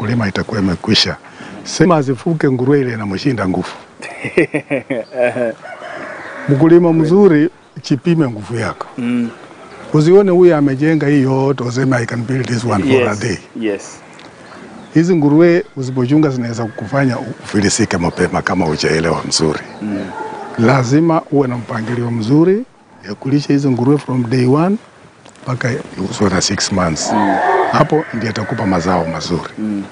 mkulima itakuwa imekwisha. Sema azifuke nguruwe ile inamshinda nguvu. Mkulima mzuri chipime nguvu yako. Usione huyu amejenga hii yote useme I can build this one for a day. Yes. Hizi nguruwe usipochunga zinaweza kukufanya ufilisike mapema kama hujaelewa mzuri. Lazima uwe na mpangilio mzuri ya kulisha hizo nguruwe from day 1 mpaka uswe na 6 months. Hapo ndiyo atakupa mazao mazuri.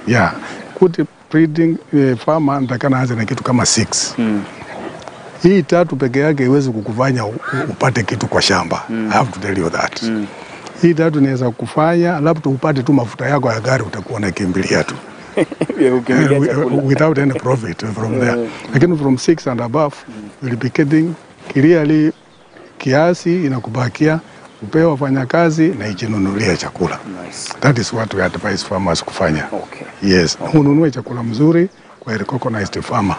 Yeah. Good breeding farmer ndakana aanze na kitu kama 6. Hii 3 peke yake iwezi kukufanya upate kitu kwa shamba. I have to tell you that. Hii 3 inaweza kufanya labda upate tu mafuta yako ya gari utakuwa unakimbilia tu. Without any profit from there. Lakini from 6 and above will be getting clearly kiasi inakubakia upewe wafanyakazi na ijinunulia chakula. Nice. That is what we advise farmers kufanya. Okay. Yes. Okay. Ununue chakula mzuri kwa recognized farmer.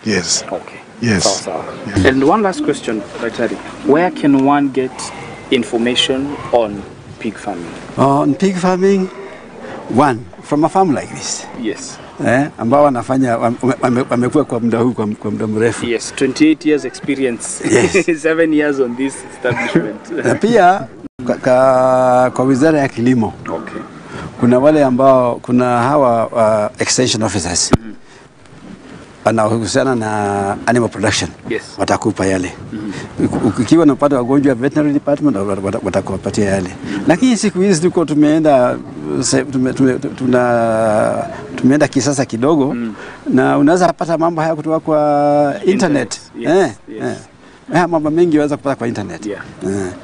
Yes. Okay. Yes. Yeah. And one last question, Daktari. Where can one get information on pig farming? On pig farming, one, from a farm like this. Yes. Ambao wanafanya wamekuwa kwa muda huu kwa muda mrefu. Yes, 28 years experience. Yes. 7 years on this establishment. Na pia kwa Wizara ya Kilimo. Okay. Kuna wale ambao kuna hawa extension officers. Wanahusiana na animal production. Yes. Watakupa yale. Ukiwa unapata wagonjwa wa veterinary department watakupatia yale. Lakini siku hizi tuko tumeenda kisasa kidogo na unaweza kupata mambo haya kutoka kwa internet. Yes. Mambo mengi unaweza kupata kwa internet. Yeah.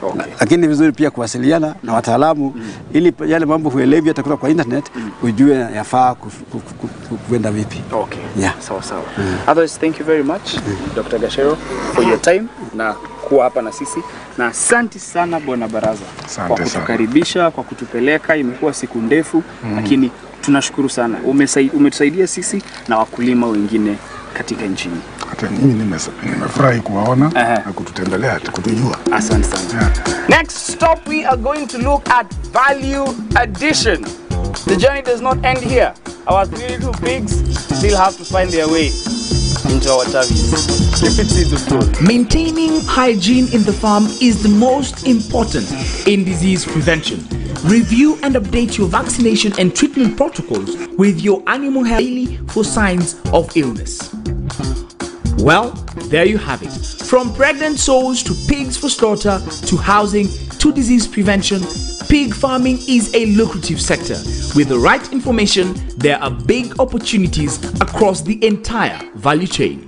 Okay. Lakini vizuri pia kuwasiliana na wataalamu ili yale mambo huelewi hata kwa internet ujue yafaa kuenda vipi. Okay. Yeah. Sawa. Otherwise, thank you very much Dr. Gashero for your time na kuwa hapa na sisi. Na asante sana Bwana Baraza kwa kutukaribisha, kwa kutupeleka. Imekuwa siku ndefu lakini tunashukuru sana. Umetusaidia sisi na wakulima wengine katika nchini. Mimi nimefurahi kuwaona na kututembelea kutujua. Asante sana. Yeah. Next stop we are going to look at value addition. The journey does not end here. Our 3 little pigs still have to find their way into our tummies. If it is the truth. Maintaining hygiene in the farm is the most important in disease prevention. Review and update your vaccination and treatment protocols with your animal health daily for signs of illness. Well, there you have it. From pregnant sows to pigs for slaughter to housing to disease prevention, pig farming is a lucrative sector. With the right information, there are big opportunities across the entire value chain.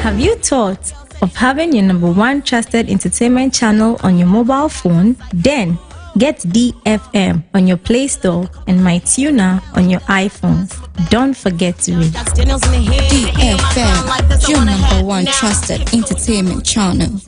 Have you thought of having your #1 trusted entertainment channel on your mobile phone? Then get DFM on your Play Store and MyTuner on your iPhones. Don't forget to read. DFM, your #1 trusted entertainment channel.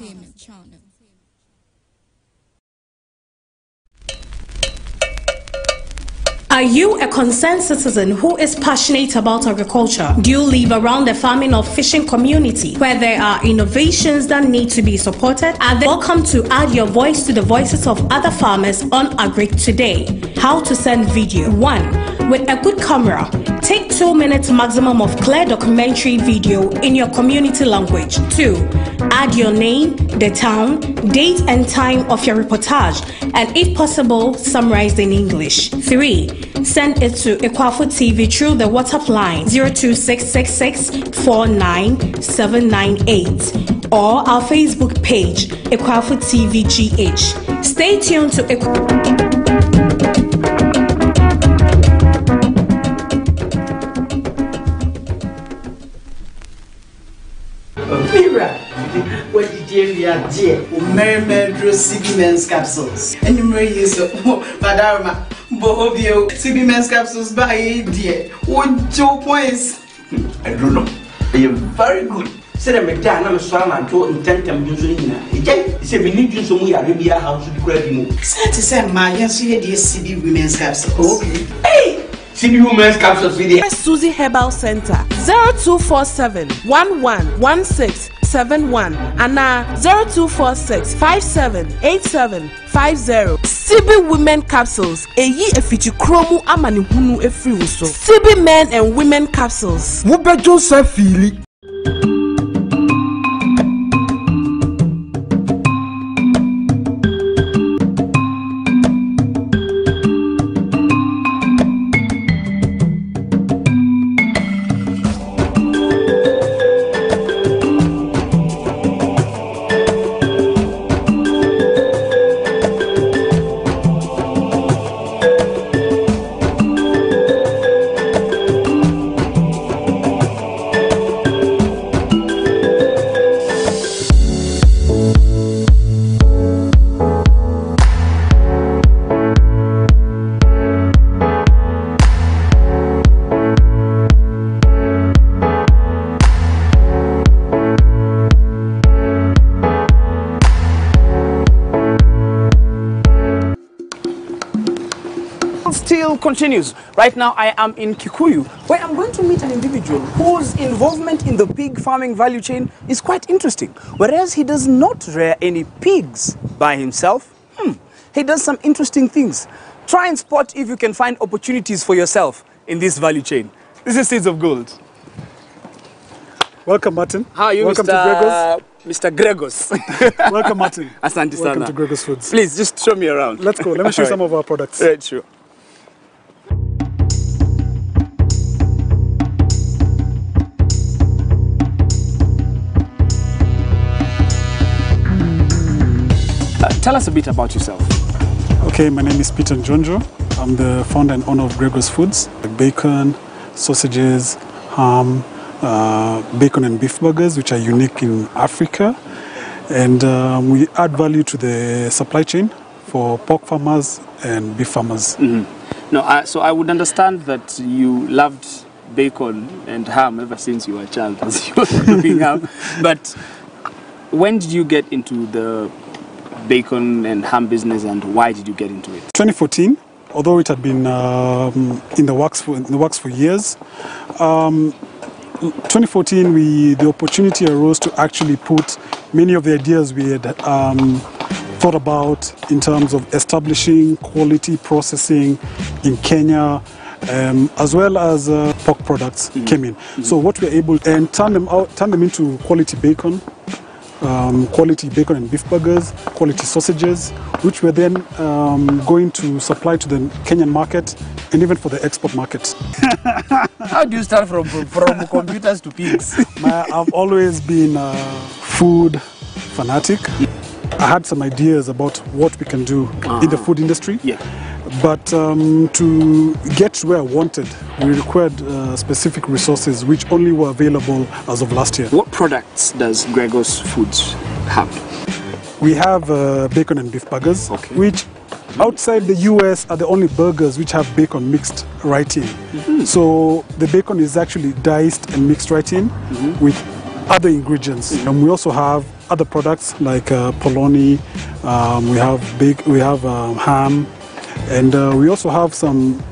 Are you a concerned citizen who is passionate about agriculture? Do you live around the farming or fishing community where there are innovations that need to be supported? Welcome to add your voice to the voices of other farmers on Agric today. How to send video. 1. With a good camera, take 2 minutes maximum of clear documentary video in your community language. 2. Add your name, the town, date and time of your reportage, and if possible, summarized in English. 3. Send it to Akuafotvgh through the WhatsApp line 02666499798 or our Facebook page Akuafotvgh GH. Stay tuned to What did you dear? Merry CB Men's capsules. And you may use Madama Bohobio CB Men's capsules by dear. What 2 points? I don't know. They are very good. Said I'm a dan, I'm a swam and to intent them using it. It's a minute so we are Arabia house to credit. Said to say, my yes, you had CB Women's capsules. Okay. Hey! CB Women's capsules video. Susie Herbal Center 0247 111671 and 0246 578750. CB Women Capsules eyi efichi kromu amani hunu efri wuso. CB Men and Women Capsules Wube Joseph Fili. Still continues. Right now I am in Kikuyu, where I'm going to meet an individual whose involvement in the pig farming value chain is quite interesting. Whereas he does not rear any pigs by himself, he does some interesting things. Try and spot if you can find opportunities for yourself in this value chain. This is Seeds of Gold. Welcome, Martin. How are you, Welcome Mr. Gregos? Welcome, Martin. Asante sana. Welcome to Gregos Foods. Please, just show me around. Let's go. Let me show you some of our products. Right, sure. Tell us a bit about yourself. Okay, my name is Peter Njonjo. I'm the founder and owner of Gregos Foods. Bacon, sausages, ham, bacon and beef burgers, which are unique in Africa. And we add value to the supply chain for pork farmers and beef farmers. No, so I would understand that you loved bacon and ham ever since you were a child, as you were doing ham. But when did you get into the bacon and ham business, and why did you get into it? 2014, although it had been in the works for years. 2014, the opportunity arose to actually put many of the ideas we had thought about in terms of establishing quality processing in Kenya, as well as pork products came in. So what we were able to turn them into quality bacon and beef burgers, quality sausages, which we're then going to supply to the Kenyan market and even for the export market. How do you start from computers to pigs? I've always been a food fanatic. I had some ideas about what we can do in the food industry. But to get where I wanted, we required specific resources which only were available as of last year. What products does Gregor's Foods have? We have bacon and beef burgers, which outside the US are the only burgers which have bacon mixed right in. So the bacon is actually diced and mixed right in with other ingredients. And we also have other products like polony, we have ham, and we also have some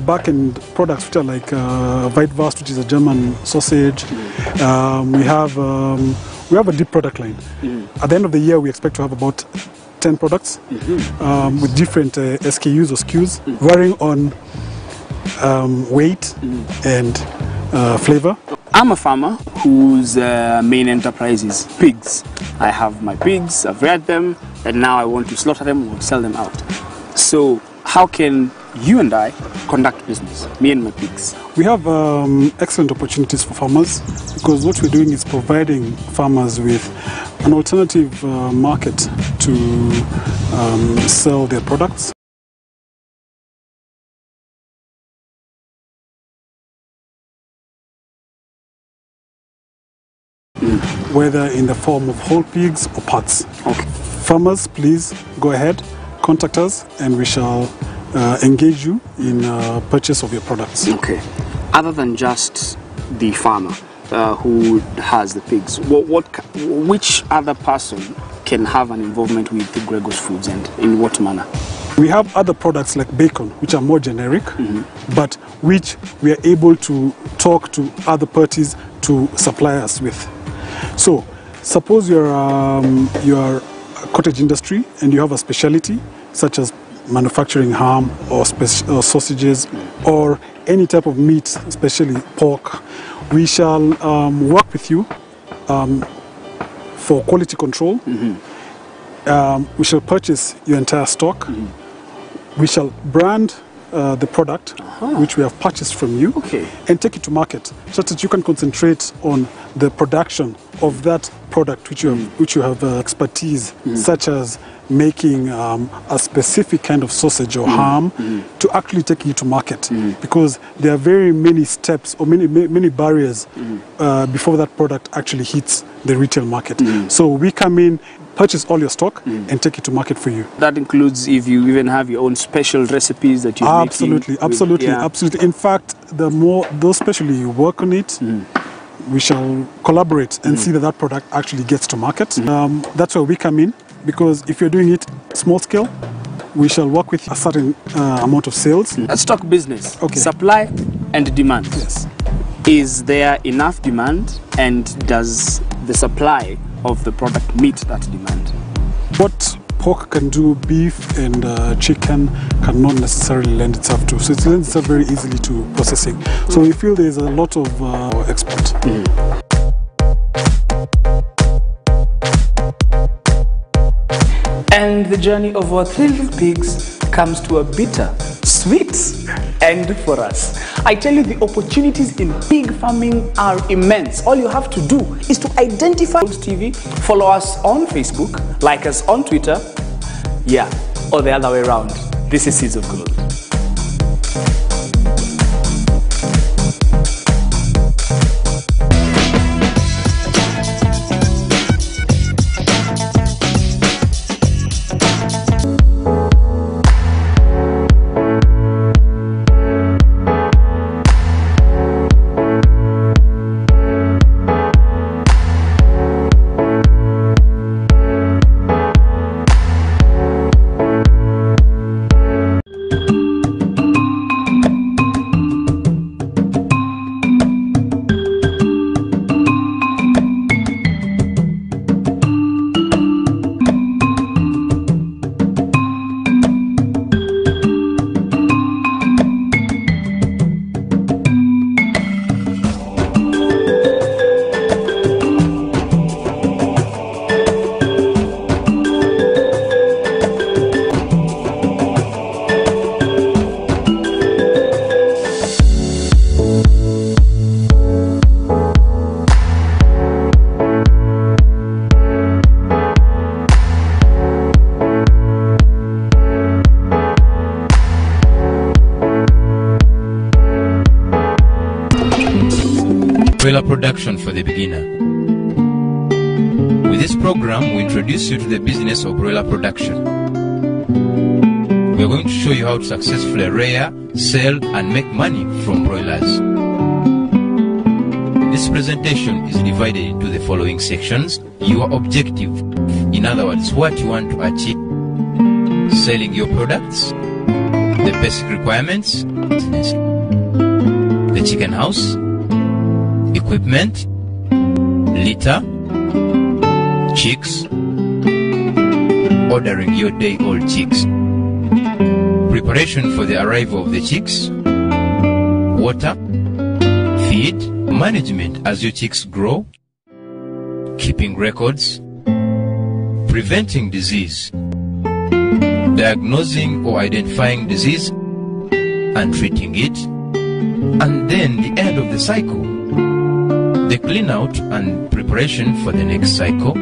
back-end products which are like Weitwurst, which is a German sausage. We have a deep product line. At the end of the year, we expect to have about 10 products with different SKUs or SKUs, varying on weight and flavor. I'm a farmer whose main enterprise is pigs. I have my pigs, I've reared them, and now I want to slaughter them or sell them out. So how can you and I conduct business, me and my pigs? We have excellent opportunities for farmers, because what we're doing is providing farmers with an alternative market to sell their products. Whether in the form of whole pigs or parts. Farmers, please go ahead, contact us, and we shall engage you in purchase of your products. Okay. Other than just the farmer who has the pigs, which other person can have an involvement with the Gregor's Foods, and in what manner? We have other products like bacon, which are more generic, but which we are able to talk to other parties to supply us with. So, suppose you're a cottage industry and you have a specialty, such as manufacturing ham or sausages or any type of meat, especially pork. We shall work with you for quality control. We shall purchase your entire stock. We shall brand the product which we have purchased from you and take it to market, so that you can concentrate on the production of that product which you have expertise, such as making a specific kind of sausage or ham, to actually take it to market, because there are very many steps or many barriers before that product actually hits the retail market. So we come in, purchase all your stock and take it to market for you. That includes if you even have your own special recipes that you make. Absolutely. In fact, the more those specially you work on it, we shall collaborate and see that that product actually gets to market. That's where we come in, because if you're doing it small scale, we shall work with a certain amount of sales. Let's talk business. Supply and demand. Yes. Is there enough demand, and does the supply of the product meet that demand? What pork can do, beef and chicken cannot necessarily lend itself to. So it lends itself very easily to processing. So we feel there's a lot of export. And the journey of our 3 little pigs comes to a bitter, sweet end for us. I tell you, the opportunities in pig farming are immense. All you have to do is to identify TV, follow us on Facebook, like us on Twitter, or the other way around. This is Seeds of Gold. Broiler production for the beginner. With this program, we introduce you to the business of broiler production. We are going to show you how to successfully rear, sell, and make money from broilers. This presentation is divided into the following sections. Your objective, in other words, what you want to achieve, selling your products, the basic requirements, the chicken house, equipment, litter, chicks, ordering your day-old chicks, preparation for the arrival of the chicks, water, feed, management as your chicks grow, keeping records, preventing disease, diagnosing or identifying disease and treating it, and then the end of the cycle, the clean out and preparation for the next cycle.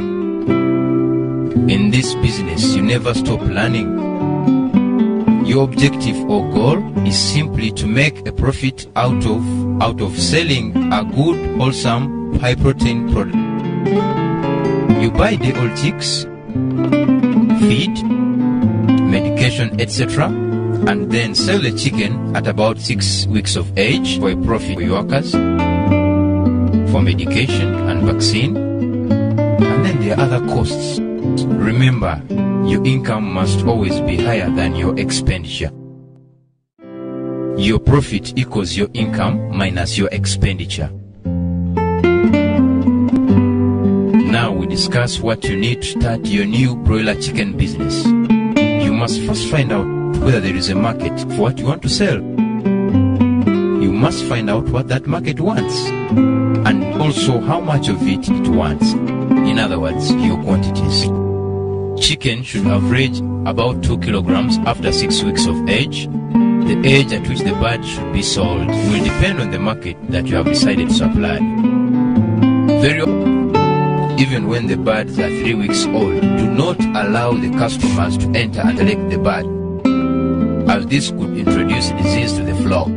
In this business, you never stop learning. Your objective or goal is simply to make a profit out of selling a good, wholesome, high-protein product. You buy the old chicks, feed, medication, etc., and then sell the chicken at about 6 weeks of age for a profit for your workers, for medication and vaccine, and then there are other costs. Remember, your income must always be higher than your expenditure. Your profit equals your income minus your expenditure. Now we discuss what you need to start your new broiler chicken business. You must first find out whether there is a market for what you want to sell. You must find out what that market wants, and also how much of it wants. In other words, your quantities. Chicken should average about 2 kilograms after 6 weeks of age. The age at which the bird should be sold will depend on the market that you have decided to supply. Very often, even when the birds are 3 weeks old, do not allow the customers to enter and select the bird, as this could introduce disease to the flock.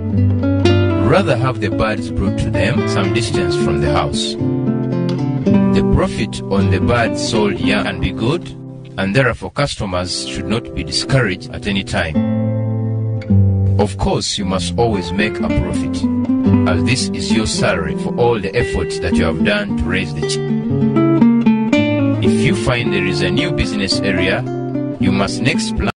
Rather have the birds brought to them some distance from the house. The profit on the birds sold young can be good, and therefore customers should not be discouraged at any time. Of course, you must always make a profit, as this is your salary for all the efforts that you have done to raise the chicken. If you find there is a new business area, you must next plan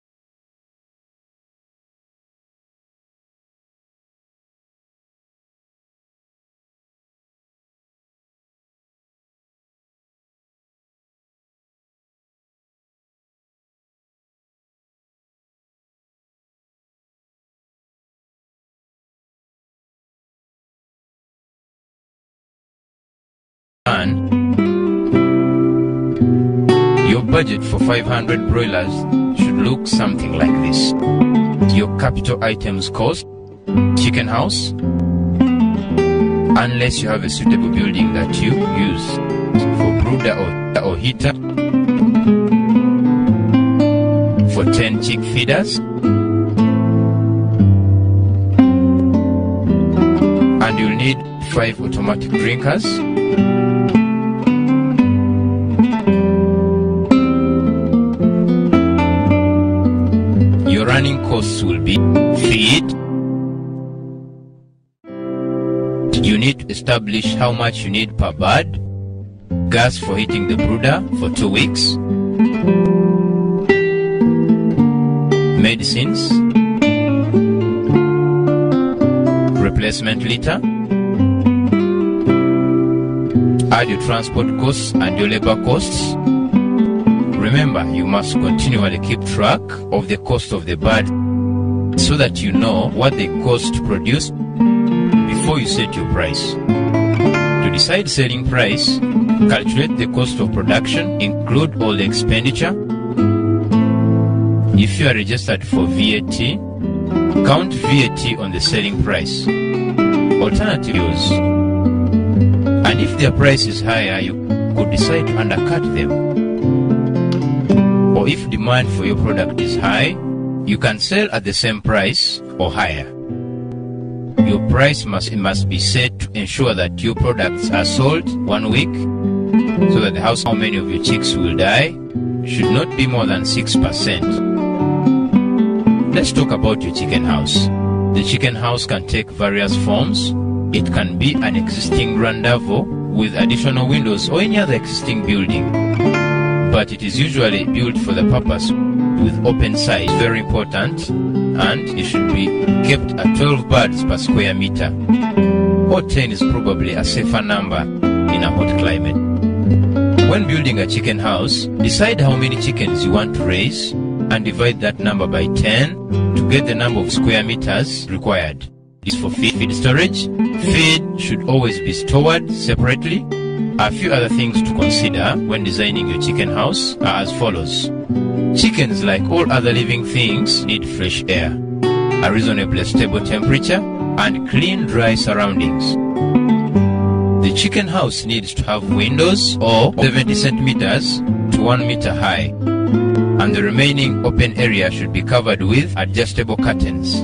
your budget for 500 broilers should look something like this. Your capital items cost, chicken house, unless you have a suitable building that you use for brooder or heater, for 10 chick feeders, and you'll need 5 automatic drinkers, running costs will be feed. You need to establish how much you need per bird, gas for heating the brooder for 2 weeks, medicines, replacement litter, add your transport costs and your labor costs. Remember, you must continually keep track of the cost of the bird so that you know what they cost to produce before you set your price. To decide selling price, calculate the cost of production, include all the expenditure. If you are registered for VAT, count VAT on the selling price. Alternatives, and if their price is higher, you could decide to undercut them. Or if demand for your product is high, you can sell at the same price or higher. Your price must be set to ensure that your products are sold 1 week, so that the house, how many of your chicks will die, should not be more than 6%. Let's talk about your chicken house. The chicken house can take various forms. It can be an existing rendezvous with additional windows or any other existing building. But it is usually built for the purpose with open sides. Very important, and it should be kept at 12 birds per square meter. Or 10 is probably a safer number in a hot climate. When building a chicken house, decide how many chickens you want to raise and divide that number by 10 to get the number of square meters required. This is for feed storage. Feed should always be stored separately. A few other things to consider when designing your chicken house are as follows. Chickens, like all other living things, need fresh air, a reasonably stable temperature, and clean, dry surroundings. The chicken house needs to have windows or 70 centimeters to 1 meter high, and the remaining open area should be covered with adjustable curtains.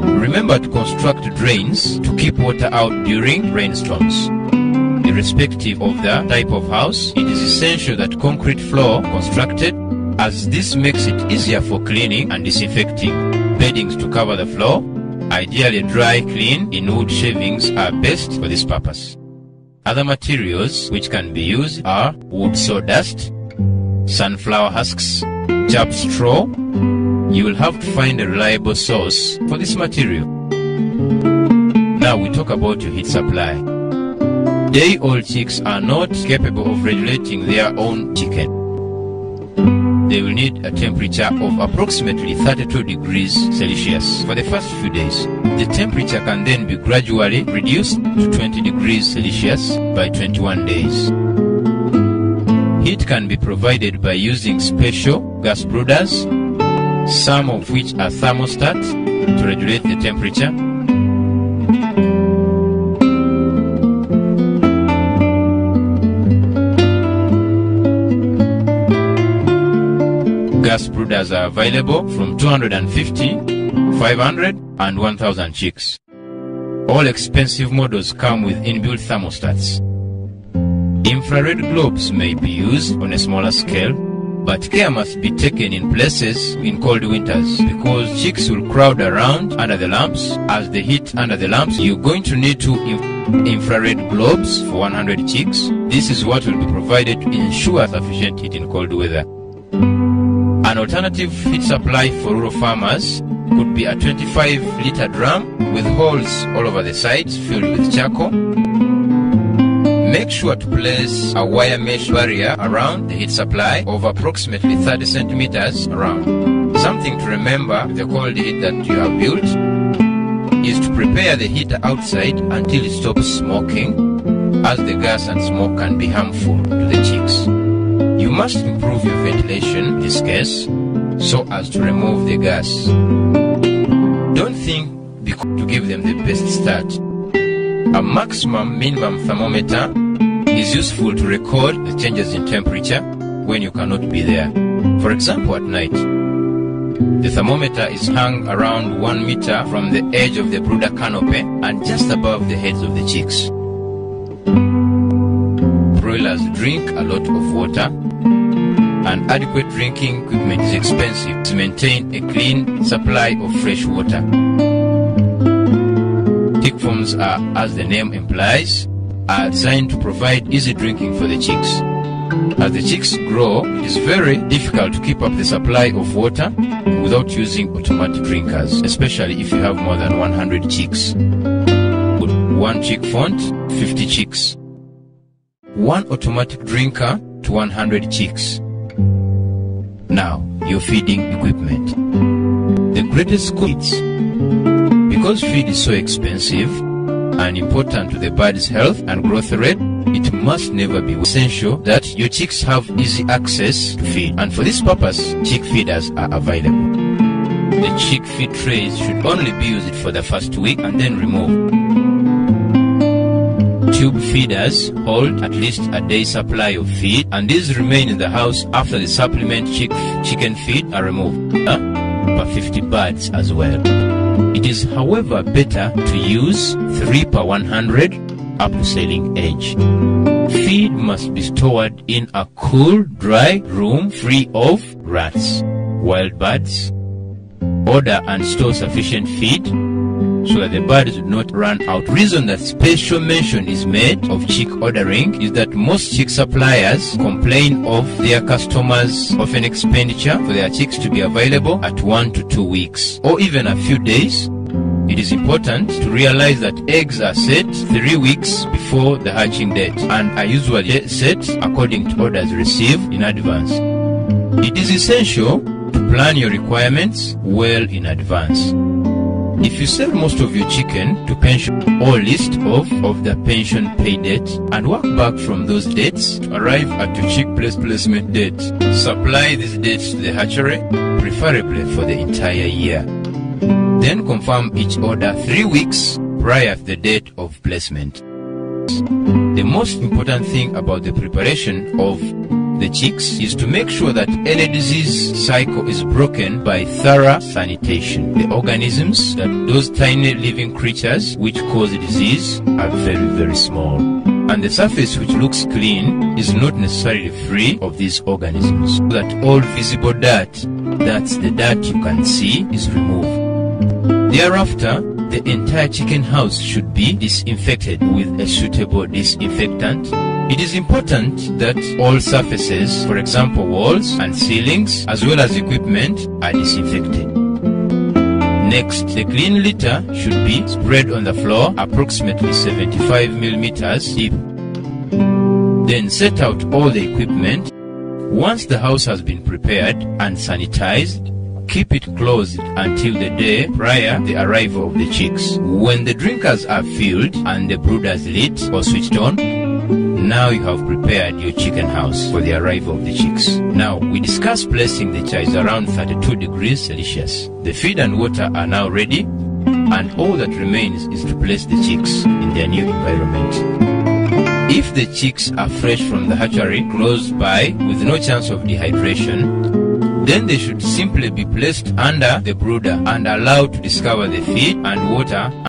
Remember to construct drains to keep water out during rainstorms. Irrespective of the type of house, it is essential that concrete floor constructed, as this makes it easier for cleaning and disinfecting. Beddings to cover the floor, ideally dry, clean, in wood shavings are best for this purpose. Other materials which can be used are wood sawdust, sunflower husks, chaff straw. You will have to find a reliable source for this material. Now we talk about your heat supply. Day-old chicks are not capable of regulating their own chicken. They will need a temperature of approximately 32 degrees Celsius for the first few days. The temperature can then be gradually reduced to 20 degrees Celsius by 21 days. Heat can be provided by using special gas brooders, some of which are thermostats to regulate the temperature. Gas brooders are available from 250, 500 and 1000 chicks. All expensive models come with inbuilt thermostats. Infrared globes may be used on a smaller scale, but care must be taken in places in cold winters because chicks will crowd around under the lamps. As the heat under the lamps, you're going to need 2 infrared globes for 100 chicks. This is what will be provided to ensure sufficient heat in cold weather. An alternative heat supply for rural farmers could be a 25-liter drum with holes all over the sides filled with charcoal. Make sure to place a wire mesh barrier around the heat supply of approximately 30 centimeters around. Something to remember with the cold heat that you have built is to prepare the heater outside until it stops smoking, as the gas and smoke can be harmful to the chicks. You must improve your ventilation in this case so as to remove the gas. Don't think to give them the best start. A minimum thermometer is useful to record the changes in temperature when you cannot be there. For example, at night, the thermometer is hung around 1 meter from the edge of the brooder canopy and just above the heads of the chicks. Broilers drink a lot of water, and adequate drinking equipment is expensive to maintain a clean supply of fresh water. Tick forms are, as the name implies, are designed to provide easy drinking for the chicks. As the chicks grow, it is very difficult to keep up the supply of water without using automatic drinkers, especially if you have more than 100 chicks. With 1 chick font, 50 chicks. 1 automatic drinker to 100 chicks. Now, your feeding equipment. The greatest goods. Because feed is so expensive and important to the bird's health and growth rate, it must never be essential that your chicks have easy access to feed. And for this purpose, chick feeders are available. The chick feed trays should only be used for the first week and then removed. Tube feeders hold at least a day's supply of feed, and these remain in the house after the supplement chicken feed are removed, per 50 birds as well. It is, however, better to use 3 per 100 up to sailing age. Feed must be stored in a cool, dry room free of rats, wild birds. Order and store sufficient feed so that the birds do not run out. The reason that special mention is made of chick ordering is that most chick suppliers complain of their customers' often expenditure for their chicks to be available at 1 to 2 weeks or even a few days. It is important to realize that eggs are set 3 weeks before the hatching date and are usually set according to orders received in advance. It is essential to plan your requirements well in advance. If you sell most of your chicken to pension or list of the pension pay date and work back from those dates to arrive at your chick placement date, supply these dates to the hatchery, preferably for the entire year. Then confirm each order 3 weeks prior to the date of placement. The most important thing about the preparation of the chicks is to make sure that any disease cycle is broken by thorough sanitation. The organisms, that those tiny living creatures which cause the disease, are very, very small. And the surface which looks clean is not necessarily free of these organisms. So that all visible dirt, that's the dirt you can see, is removed. Thereafter, the entire chicken house should be disinfected with a suitable disinfectant. It is important that all surfaces, for example walls and ceilings, as well as equipment, are disinfected. Next, the clean litter should be spread on the floor approximately 75 millimeters deep. Then set out all the equipment. Once the house has been prepared and sanitized, keep it closed until the day prior the arrival of the chicks. When the drinkers are filled and the brooders lit or switched on, now you have prepared your chicken house for the arrival of the chicks. Now, we discussed placing the chicks around 32 degrees Celsius. The feed and water are now ready, and all that remains is to place the chicks in their new environment. If the chicks are fresh from the hatchery, close by, with no chance of dehydration, then they should simply be placed under the brooder and allowed to discover the feed and water